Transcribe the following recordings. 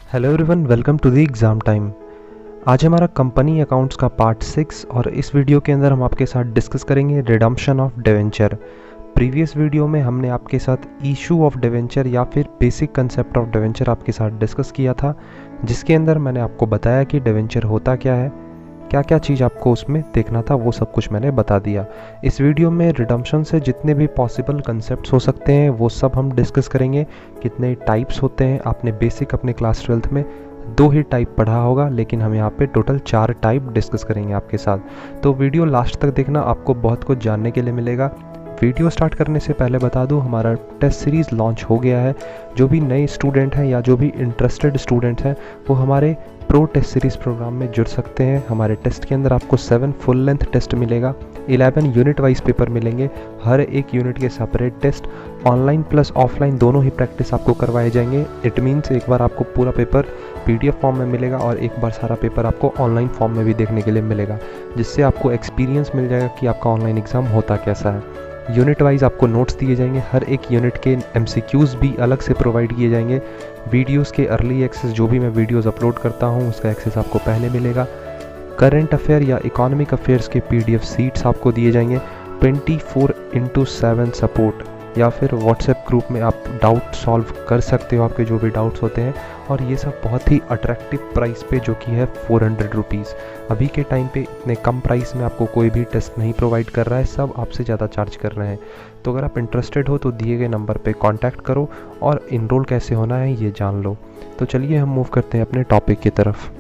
Hello everyone, welcome to the exam time. आज हमारा company accounts का पार्ट 6 और इस वीडियो के अंदर हम आपके साथ डिस्कस करेंगे redemption of debenture. Previous video में हमने आपके साथ इशू ऑफ डिवेंचर या फिर बेसिक कंसेप्ट ऑफ डिवेंचर आपके साथ डिस्कस किया था, जिसके अंदर मैंने आपको बताया कि डिवेंचर होता क्या है, क्या क्या चीज़ आपको उसमें देखना था, वो सब कुछ मैंने बता दिया। इस वीडियो में रिडम्पशन से जितने भी पॉसिबल कंसेप्ट्स हो सकते हैं वो सब हम डिस्कस करेंगे। कितने टाइप्स होते हैं, आपने बेसिक अपने क्लास 12th में 2 ही टाइप पढ़ा होगा, लेकिन हम यहाँ पे टोटल 4 टाइप डिस्कस करेंगे आपके साथ। तो वीडियो लास्ट तक देखना, आपको बहुत कुछ जानने के लिए मिलेगा। वीडियो स्टार्ट करने से पहले बता दूं, हमारा टेस्ट सीरीज़ लॉन्च हो गया है। जो भी नए स्टूडेंट हैं या जो भी इंटरेस्टेड स्टूडेंट्स हैं वो हमारे प्रो टेस्ट सीरीज़ प्रोग्राम में जुड़ सकते हैं। हमारे टेस्ट के अंदर आपको 7 फुल लेंथ टेस्ट मिलेगा, 11 यूनिट वाइज पेपर मिलेंगे, हर एक यूनिट के separate test, online plus offline दोनों ही प्रैक्टिस आपको करवाए जाएंगे। इट मीन्स एक बार आपको पूरा पेपर PDF फॉर्म में मिलेगा और एक बार सारा पेपर आपको ऑनलाइन फॉर्म में भी देखने के लिए मिलेगा, जिससे आपको एक्सपीरियंस मिल जाएगा कि आपका ऑनलाइन एग्ज़ाम होता कैसा है। यूनिट वाइज आपको नोट्स दिए जाएंगे, हर एक यूनिट के MCQs भी अलग से प्रोवाइड किए जाएंगे। वीडियोस के अर्ली एक्सेस, जो भी मैं वीडियोस अपलोड करता हूं उसका एक्सेस आपको पहले मिलेगा। करंट अफेयर या इकोनॉमिक अफेयर्स के PDF सीट्स आपको दिए जाएंगे। 24/7 सपोर्ट या फिर व्हाट्सएप ग्रुप में आप डाउट सॉल्व कर सकते हो, आपके जो भी डाउट्स होते हैं। और ये सब बहुत ही अट्रैक्टिव प्राइस पे, जो कि है 400 रुपीज़। अभी के टाइम पे इतने कम प्राइस में आपको कोई भी टेस्ट नहीं प्रोवाइड कर रहा है, सब आपसे ज़्यादा चार्ज कर रहे हैं। तो अगर आप इंटरेस्टेड हो तो दिए गए नंबर पे कांटेक्ट करो और इनरोल कैसे होना है ये जान लो। तो चलिए हम मूव करते हैं अपने टॉपिक की तरफ।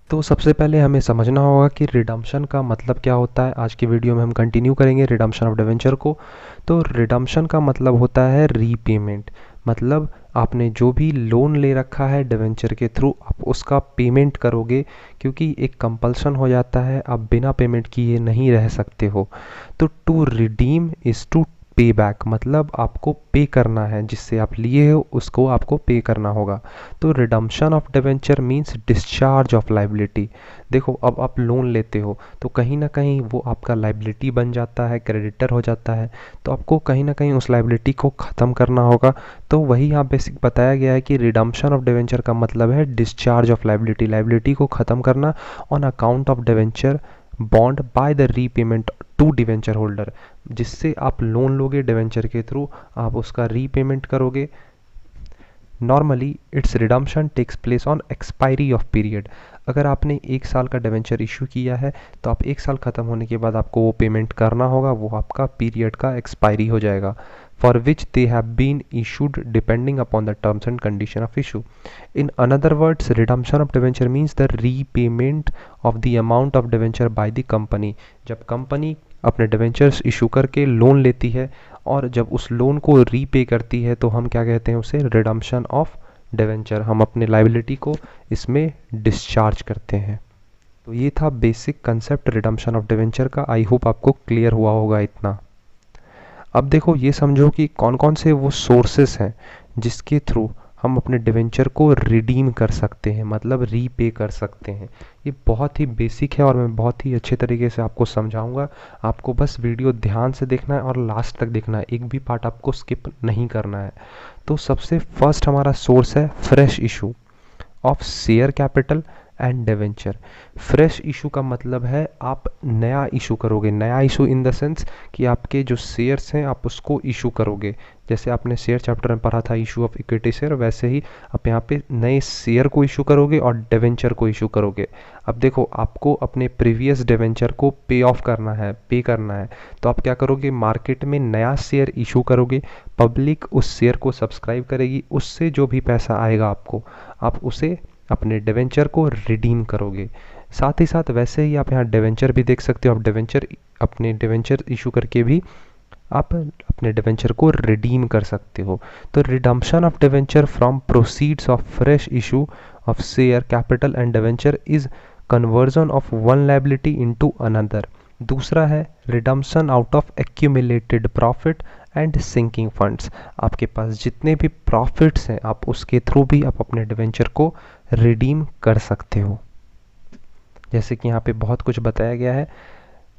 तो सबसे पहले हमें समझना होगा कि रिडम्पशन का मतलब क्या होता है। आज की वीडियो में हम कंटिन्यू करेंगे रिडम्पशन ऑफ डिवेंचर को। तो रिडम्पशन का मतलब होता है रीपेमेंट, मतलब आपने जो भी लोन ले रखा है डिवेंचर के थ्रू, आप उसका पेमेंट करोगे, क्योंकि एक कंपल्सन हो जाता है, आप बिना पेमेंट किए नहीं रह सकते हो। तो टू रिडीम इज़ टू पे बैक, मतलब आपको पे करना है, जिससे आप लिए हो उसको आपको पे करना होगा। तो redemption of debenture means discharge of liability. देखो, अब आप लोन लेते हो तो कहीं ना कहीं वो आपका लाइबिलिटी बन जाता है, क्रेडिटर हो जाता है, तो आपको कहीं ना कहीं उस लाइबिलिटी को ख़त्म करना होगा। तो वही यहाँ बेसिक बताया गया है कि रिडम्पशन ऑफ डिवेंचर का मतलब है डिस्चार्ज ऑफ लाइबिलिटी, लाइबिलिटी को ख़त्म करना on account of debenture bond by the repayment to debenture holder. जिससे आप लोन लोगे डिवेंचर के थ्रू, आप उसका रीपेमेंट करोगे। Normally its redemption takes place on expiry of period. अगर आपने 1 साल का डिवेंचर इशू किया है तो आप 1 साल ख़त्म होने के बाद आपको वो पेमेंट करना होगा, वो आपका पीरियड का एक्सपायरी हो जाएगा, for which they have been issued depending upon the terms and condition of issue. In another words, redemption of debenture means the repayment of the amount of debenture by the company. जब company अपने debentures issue करके loan लेती है और जब उस loan को repay करती है तो हम क्या कहते हैं उसे, रिडम्पशन ऑफ डिवेंचर। हम अपने लाइबिलिटी को इसमें डिस्चार्ज करते हैं। तो ये था basic concept redemption of debenture का। आई होप आपको क्लियर हुआ होगा इतना। अब देखो, ये समझो कि कौन कौन से वो सोर्सेस हैं जिसके थ्रू हम अपने डिवेंचर को रिडीम कर सकते हैं, मतलब रीपे कर सकते हैं। ये बहुत ही बेसिक है और मैं बहुत ही अच्छे तरीके से आपको समझाऊंगा। आपको बस वीडियो ध्यान से देखना है और लास्ट तक देखना है, एक भी पार्ट आपको स्किप नहीं करना है। तो सबसे फर्स्ट हमारा सोर्स है fresh issue of share capital and debenture. Fresh issue का मतलब है आप नया इशू करोगे। नया इशू इन द सेंस कि आपके जो शेयर्स हैं आप उसको इशू करोगे। जैसे आपने शेयर चैप्टर में पढ़ा था इशू ऑफ इक्विटी शेयर, वैसे ही आप यहाँ पे नए शेयर को इशू करोगे और डिवेंचर को इशू करोगे। अब देखो, आपको अपने प्रीवियस डिवेंचर को पे ऑफ करना है, पे करना है, तो आप क्या करोगे, मार्केट में नया शेयर इशू करोगे, पब्लिक उस शेयर को सब्सक्राइब करेगी, उससे जो भी पैसा आएगा आपको, आप उसे अपने डिवेंचर को रिडीम करोगे। साथ ही साथ वैसे ही आप यहाँ डिवेंचर भी देख सकते हो, आप डिवेंचर अपने डिवेंचर इशू करके भी आप अपने डिवेंचर को रिडीम कर सकते हो। तो redemption of debenture from proceeds of fresh issue of share capital and debenture is conversion of one liability into another. दूसरा है redemption out of accumulated profit and sinking funds. आपके पास जितने भी प्रॉफिट्स हैं आप उसके थ्रू भी आप अपने डिवेंचर को रिडीम कर सकते हो। जैसे कि यहाँ पे बहुत कुछ बताया गया है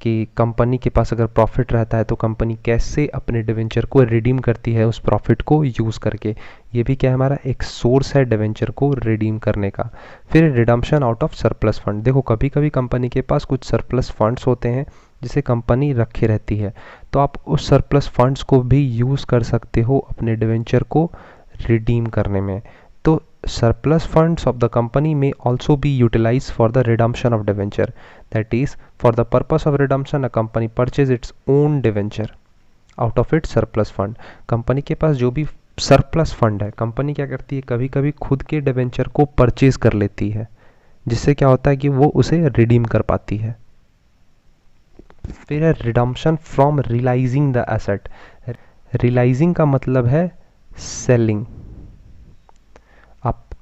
कि कंपनी के पास अगर प्रॉफिट रहता है तो कंपनी कैसे अपने डिवेंचर को रिडीम करती है उस प्रॉफिट को यूज़ करके। ये भी क्या है, हमारा एक सोर्स है डिवेंचर को रिडीम करने का। फिर redemption out of surplus fund. देखो कभी कभी कंपनी के पास कुछ सरप्लस फंड्स होते हैं जिसे कंपनी रखे रहती है, तो आप उस सरप्लस फंड्स को भी यूज़ कर सकते हो अपने डिवेंचर को रिडीम करने में। तो surplus funds of the company may also be utilized for the redemption of debenture. That is, for the purpose of redemption, a company purchase its own debenture out of its surplus fund. Company के पास जो भी surplus fund है, company क्या करती है, कभी कभी खुद के डिवेंचर को परचेज कर लेती है, जिससे क्या होता है कि वो उसे रिडीम कर पाती है। फिर है redemption from realising the asset. Realising का मतलब है सेलिंग।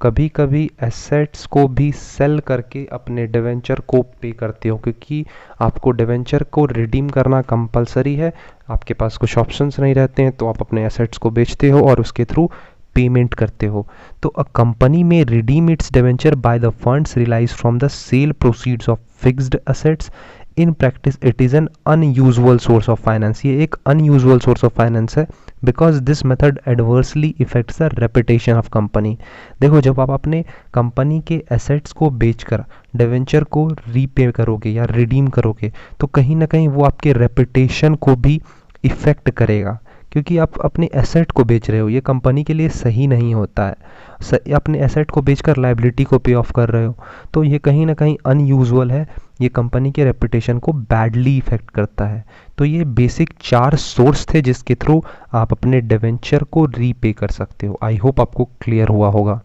कभी कभी एसेट्स को भी सेल करके अपने डिवेंचर को पे करते हो, क्योंकि आपको डिवेंचर को रिडीम करना कंपलसरी है, आपके पास कुछ ऑप्शंस नहीं रहते हैं, तो आप अपने एसेट्स को बेचते हो और उसके थ्रू पेमेंट करते हो। तो अ कंपनी में redeem its debenture by the funds realise from the sale proceeds of fixed assets. In practice it is an unusual source of finance. ये एक अनयूजुअल सोर्स ऑफ फाइनेंस है, because this method adversely affects the reputation of company. देखो जब आप अपने company के assets को बेचकर डिवेंचर को रीपे करोगे या रिडीम करोगे, तो कहीं ना कहीं वो आपके रेपुटेशन को भी इफेक्ट करेगा, क्योंकि आप अपने एसेट को बेच रहे हो, ये कंपनी के लिए सही नहीं होता है। अपने एसेट को बेचकर लायबिलिटी को पे ऑफ कर रहे हो, तो ये कहीं ना कहीं अनयूजुअल है, ये कंपनी के रेपुटेशन को बैडली इफेक्ट करता है। तो ये बेसिक 4 सोर्स थे जिसके थ्रू आप अपने डिवेंचर को रीपे कर सकते हो। आई होप आपको क्लियर हुआ होगा।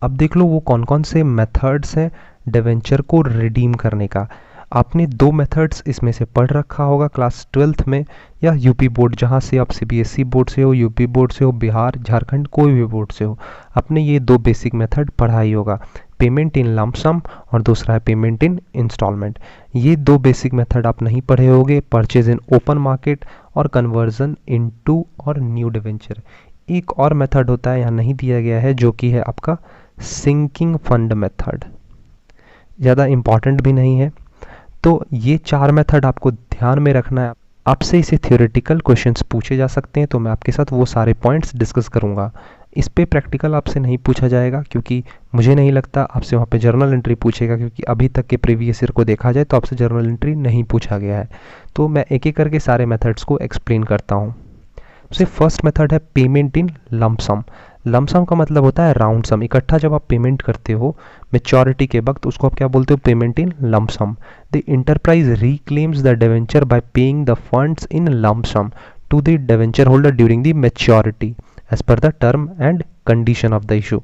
अब देख लो वो कौन कौन से मेथड्स हैं डिवेंचर को रिडीम करने का। आपने 2 मेथड्स इसमें से पढ़ रखा होगा क्लास 12th में, या यूपी बोर्ड, जहाँ से आप सीबीएसई बोर्ड से हो, यूपी बोर्ड से हो, बिहार, झारखंड, कोई भी बोर्ड से हो, आपने ये 2 बेसिक मेथड पढ़ा ही होगा, पेमेंट इन लंप सम और दूसरा है पेमेंट इन इंस्टॉलमेंट। ये 2 बेसिक मेथड आप नहीं पढ़े होगे, परचेज इन ओपन मार्केट और कन्वर्जन इनटू और न्यू डिवेंचर। एक और मेथड होता है यहाँ नहीं दिया गया है, जो कि है आपका सिंकिंग फंड मेथड, ज़्यादा इम्पॉर्टेंट भी नहीं है। तो ये 4 मेथड आपको ध्यान में रखना है। आपसे इसे थ्योरेटिकल क्वेश्चंस पूछे जा सकते हैं, तो मैं आपके साथ वो सारे पॉइंट्स डिस्कस करूंगा। इस पे प्रैक्टिकल आपसे नहीं पूछा जाएगा, क्योंकि मुझे नहीं लगता आपसे वहाँ पे जर्नल एंट्री पूछेगा, क्योंकि अभी तक के प्रीवियस ईयर को देखा जाए तो आपसे जर्नल एंट्री नहीं पूछा गया है। तो मैं एक एक करके सारे मेथड्स को एक्सप्लेन करता हूँ। सबसे फर्स्ट मेथड है payment in lump sum. Lump sum का मतलब होता है राउंड सम, इकट्ठा जब आप पेमेंट करते हो मेच्योरिटी के वक्त, उसको आप क्या बोलते हो, payment in lump sum. The enterprise reclaims the debenture by paying the funds in lump sum to the debenture holder during the maturity as per the term and condition of the issue.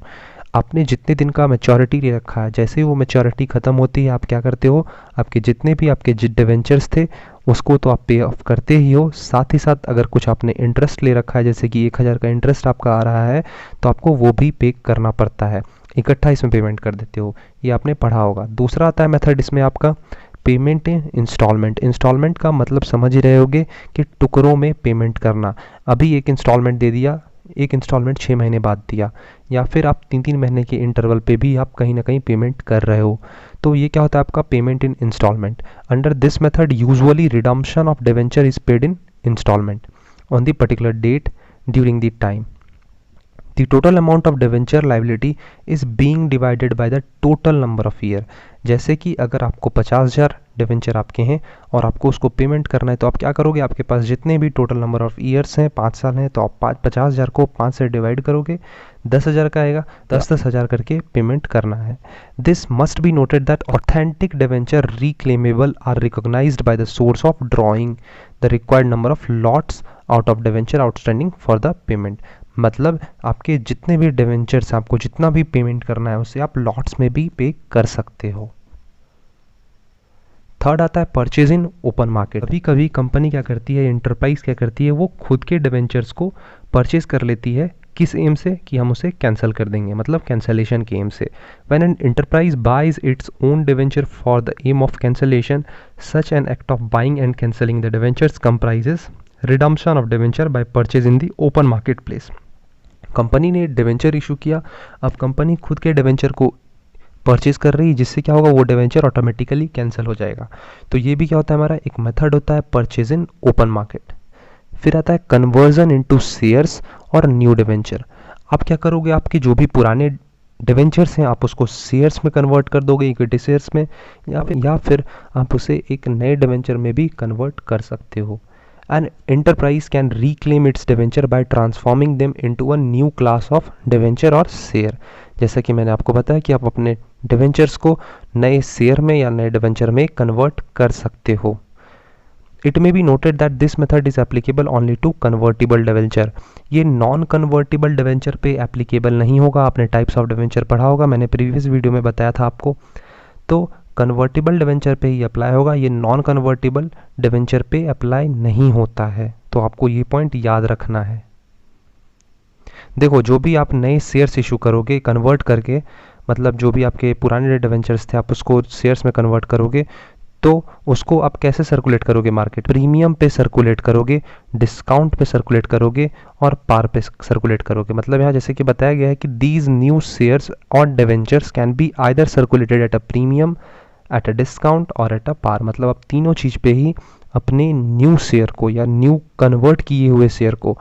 आपने जितने दिन का maturity ले रखा है, जैसे ही वो maturity खत्म होती है, आप क्या करते हो, आपके जितने भी आपके डिवेंचर्स थे उसको तो आप पे ऑफ करते ही हो, साथ ही साथ अगर कुछ आपने इंटरेस्ट ले रखा है, जैसे कि 1000 का इंटरेस्ट आपका आ रहा है, तो आपको वो भी पे करना पड़ता है, इकट्ठा इसमें पेमेंट कर देते हो। ये आपने पढ़ा होगा। दूसरा आता है मेथड इसमें आपका पेमेंट इन इंस्टॉलमेंट। इंस्टॉलमेंट का मतलब समझ ही रहे होगे कि टुकड़ों में पेमेंट करना। अभी एक इंस्टॉलमेंट दे दिया, एक इंस्टॉलमेंट 6 महीने बाद दिया, या फिर आप 3-3 महीने के इंटरवल पे भी आप कहीं ना कहीं पेमेंट कर रहे हो, तो ये क्या होता है आपका payment in instalment. Under this method usually redemption of debenture is paid in instalment on the particular date during the time. The total amount of debenture liability is being divided by the total number of year। जैसे कि अगर आपको 50,000 debenture आपके हैं और आपको उसको payment करना है, तो आप क्या करोगे, आपके पास जितने भी टोटल नंबर ऑफ ईयर्स हैं, 5 साल हैं, तो आप 50,000 को 5 से डिवाइड करोगे, 10,000 का आएगा, 10,000 करके पेमेंट करना है। This must be noted that authentic debenture reclaimable are recognised by the source of drawing the required number of lots out of debenture outstanding for the payment. मतलब आपके जितने भी डिवेंचर्स, आपको जितना भी पेमेंट करना है उसे आप लॉट्स में भी पे कर सकते हो। थर्ड आता है परचेज इन ओपन मार्केट। कभी कभी कंपनी क्या करती है, इंटरप्राइज क्या करती है, वो खुद के डिवेंचर्स को परचेज कर लेती है, किस एम से, कि हम उसे कैंसिल कर देंगे, मतलब कैंसिलेशन के एम से। When an enterprise buys its own debenture for the aim of cancellation, such an act of buying and cancelling the debentures comprises redemption of debenture by purchase in the open market place. Company ने debenture issue किया, अब company खुद के debenture को purchase कर रही है, जिससे क्या होगा, वो डिवेंचर ऑटोमेटिकली कैंसिल हो जाएगा। तो ये भी क्या होता है, हमारा एक मेथड होता है परचेज इन ओपन मार्केट। फिर आता है कन्वर्जन इनटू शेयर्स और न्यू डिवेंचर। आप क्या करोगे, आपके जो भी पुराने डिवेंचर्स हैं आप उसको शेयर्स में कन्वर्ट कर दोगे, इक्विटी शेयर्स में, या फिर आप उसे एक नए डिवेंचर में भी कन्वर्ट कर सकते हो। An enterprise can reclaim it's debenture bye transforming them into a new class of debenture और शेयर। जैसा कि मैंने आपको बताया कि आप अपने डिवेंचर्स को नए शेयर में या नए डिवेंचर में कन्वर्ट कर सकते हो। It may be noted that this method is applicable only to convertible debenture. ये नॉन कन्वर्टिबल डिवेंचर पे एप्लीकेबल नहीं होगा। आपने टाइप्स ऑफ डिवेंचर पढ़ा होगा, मैंने प्रीवियस वीडियो में बताया था आपको। तो कन्वर्टिबल डिवेंचर पे ही अप्लाई होगा, ये नॉन कन्वर्टिबल डिवेंचर पे अप्लाई नहीं होता है। तो आपको ये पॉइंट याद रखना है। देखो, जो भी आप नए शेयर्स इशू करोगे कन्वर्ट करके, मतलब जो भी आपके पुराने डिवेंचर्स थे आप उसको शेयर्स में कन्वर्ट करोगे, तो उसको आप कैसे सर्कुलेट करोगे, मार्केट प्रीमियम पे सर्कुलेट करोगे, डिस्काउंट पे सर्कुलेट करोगे और पार पे सर्कुलेट करोगे। मतलब यहाँ जैसे कि बताया गया है कि दीज न्यू शेयर्स और debentures can be either circulated at a premium, at a discount और एट अ पार। मतलब आप तीनों चीज़ पे ही अपने न्यू शेयर को या न्यू कन्वर्ट किए हुए शेयर को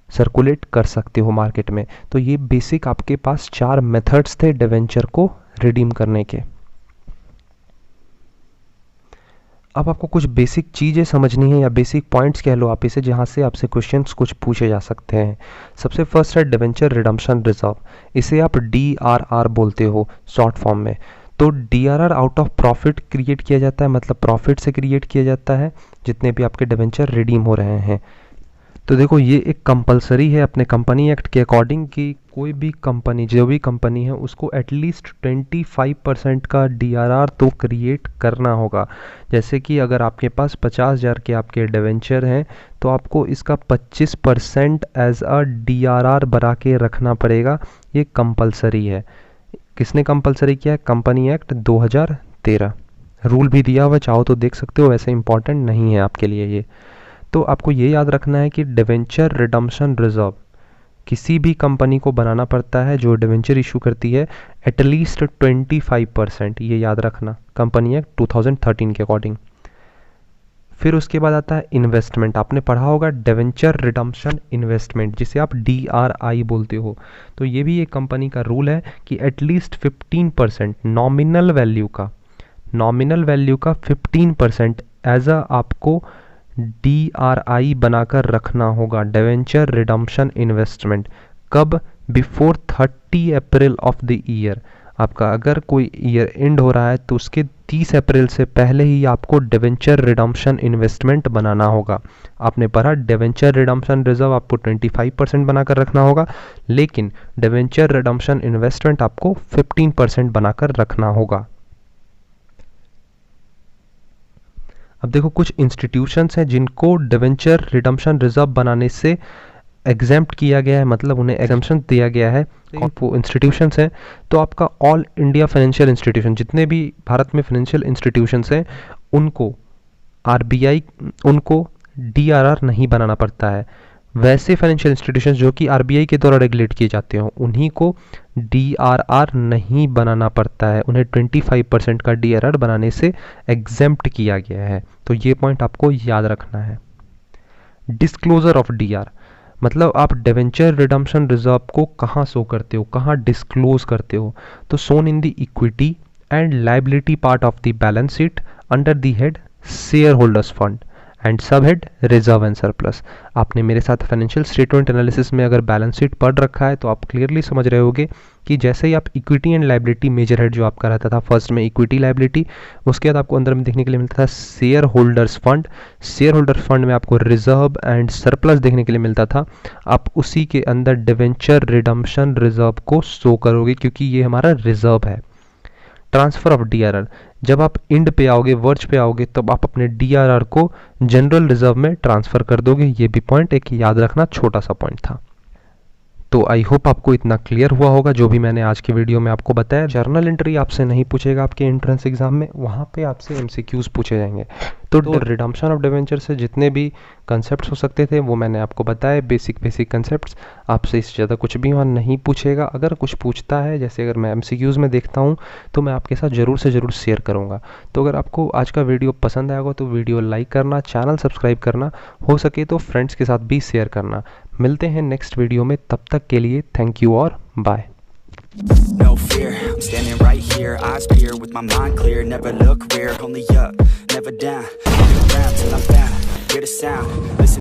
सर्कुलेट कर सकते हो मार्केट में। तो ये बेसिक आपके पास 4 मेथड्स थे डिवेंचर को रिडीम करने के। अब आपको कुछ बेसिक चीज़ें समझनी है या बेसिक पॉइंट्स कह लो आप इसे, जहाँ से आपसे क्वेश्चंस कुछ पूछे जा सकते हैं। सबसे फर्स्ट है डिवेंचर रिडम्पशन रिजर्व। इसे आप DRR बोलते हो शॉर्ट फॉर्म में। तो DRR out of profit create किया जाता है, मतलब प्रॉफिट से क्रिएट किया जाता है जितने भी आपके डिवेंचर रिडीम हो रहे हैं। तो देखो, ये एक कंपलसरी है अपने कंपनी एक्ट के अकॉर्डिंग कि कोई भी कंपनी, जो भी कंपनी है, उसको एटलीस्ट 25% का DRR तो क्रिएट करना होगा। जैसे कि अगर आपके पास 50,000 के आपके डिवेंचर हैं तो आपको इसका 25% एज अ DRR बना के रखना पड़ेगा। ये कंपलसरी है। किसने कंपलसरी किया है? कंपनी एक्ट 2013 रूल भी दिया हुआ, चाहो तो देख सकते हो, वैसे इंपॉर्टेंट नहीं है आपके लिए ये। तो आपको ये याद रखना है कि डिवेंचर रिडम्पशन रिजर्व किसी भी कंपनी को बनाना पड़ता है जो डिवेंचर इशू करती है, एटलीस्ट 25%, ये याद रखना, कंपनी एक्ट 2013 के अकॉर्डिंग। फिर उसके बाद आता है इन्वेस्टमेंट। आपने पढ़ा होगा डिवेंचर रिडम्पशन इन्वेस्टमेंट, जिसे आप DRI बोलते हो। तो ये भी एक कंपनी का रूल है कि एटलीस्ट 15% नॉमिनल वैल्यू का 15% एज अ आपको DRI बनाकर रखना होगा, डिवेंचर रिडम्पशन इन्वेस्टमेंट। कब? Before 30 April of the year. आपका अगर कोई ईयर एंड हो रहा है तो उसके 30 अप्रैल से पहले ही आपको डिवेंचर रिडम्पशन इन्वेस्टमेंट बनाना होगा। आपने पढ़ा डिवेंचर रिडम्पशन रिजर्व आपको 25% बनाकर रखना होगा, लेकिन डिवेंचर रिडम्पशन इन्वेस्टमेंट आपको 15% बनाकर रखना होगा। अब देखो, कुछ इंस्टीट्यूशंस हैं जिनको डिवेंचर रिडम्पशन रिजर्व बनाने से एग्जेम्प्ट किया गया है, मतलब उन्हें एग्जेम्पशन दिया गया है। वो इंस्टीट्यूशंस हैं, तो आपका ऑल इंडिया फाइनेंशियल इंस्टीट्यूशन, जितने भी भारत में फाइनेंशियल इंस्टीट्यूशंस हैं उनको RBI, उनको DRR नहीं बनाना पड़ता है। वैसे फाइनेंशियल इंस्टीट्यूशंस जो कि RBI के द्वारा रेगुलेट किए जाते हो, उन्हीं को DRR नहीं बनाना पड़ता है, उन्हें 25% का DRR बनाने से एग्जेम्प्ट किया गया है। तो ये पॉइंट आपको याद रखना है। डिस्क्लोजर ऑफ DR, मतलब आप डिवेंचर रिडम्पशन रिजर्व को कहाँ शो करते हो, कहाँ डिस्क्लोज करते हो? तो shown in the equity and liability part of the balance sheet under the head shareholders fund and sub head reserve and surplus. आपने मेरे साथ फाइनेंशियल स्टेटमेंट एनालिसिस में अगर बैलेंस शीट पढ़ रखा है तो आप क्लियरली समझ रहे होगे कि जैसे ही आप equity and liability, major head जो आपका रहता था फर्स्ट में इक्विटी लाइबिलिटी, उसके बाद आपको अंदर में देखने के लिए मिलता था share holders fund. Share holders fund में आपको रिजर्व एंड सरप्लस देखने के लिए मिलता था। आप उसी के अंदर डिवेंचर रिडम्पशन रिजर्व को शो करोगे क्योंकि ये हमारा रिजर्व है। ट्रांसफर ऑफ DRR, जब आप इंड पे आओगे, वर्च पे आओगे, तब आप अपने DRR को जनरल रिजर्व में ट्रांसफर कर दोगे। ये भी पॉइंट एक याद रखना, छोटा सा पॉइंट था। तो आई होप आपको इतना क्लियर हुआ होगा जो भी मैंने आज की वीडियो में आपको बताया। जर्नल एंट्री आपसे नहीं पूछेगा आपके एंट्रेंस एग्जाम में, वहाँ पे आपसे MCQs पूछे जाएंगे। तो रिडम्पशन ऑफ डिवेंचर से जितने भी कंसेप्ट्स हो सकते थे वो मैंने आपको बताए, बेसिक कंसेप्ट्स। आपसे इससे ज़्यादा कुछ भी वहाँ नहीं पूछेगा। अगर कुछ पूछता है, जैसे अगर मैं MCQs में देखता हूँ, तो मैं आपके साथ ज़रूर से ज़रूर शेयर करूँगा। तो अगर आपको आज का वीडियो पसंद आएगा तो वीडियो लाइक करना, चैनल सब्सक्राइब करना, हो सके तो फ्रेंड्स के साथ भी शेयर करना। मिलते हैं नेक्स्ट वीडियो में, तब तक के लिए थैंक यू और bye. No fear, I'm standing right here, eyes peer with my mind clear, never look rear, only up, never down, look around till I'm found, hear the sound, listen.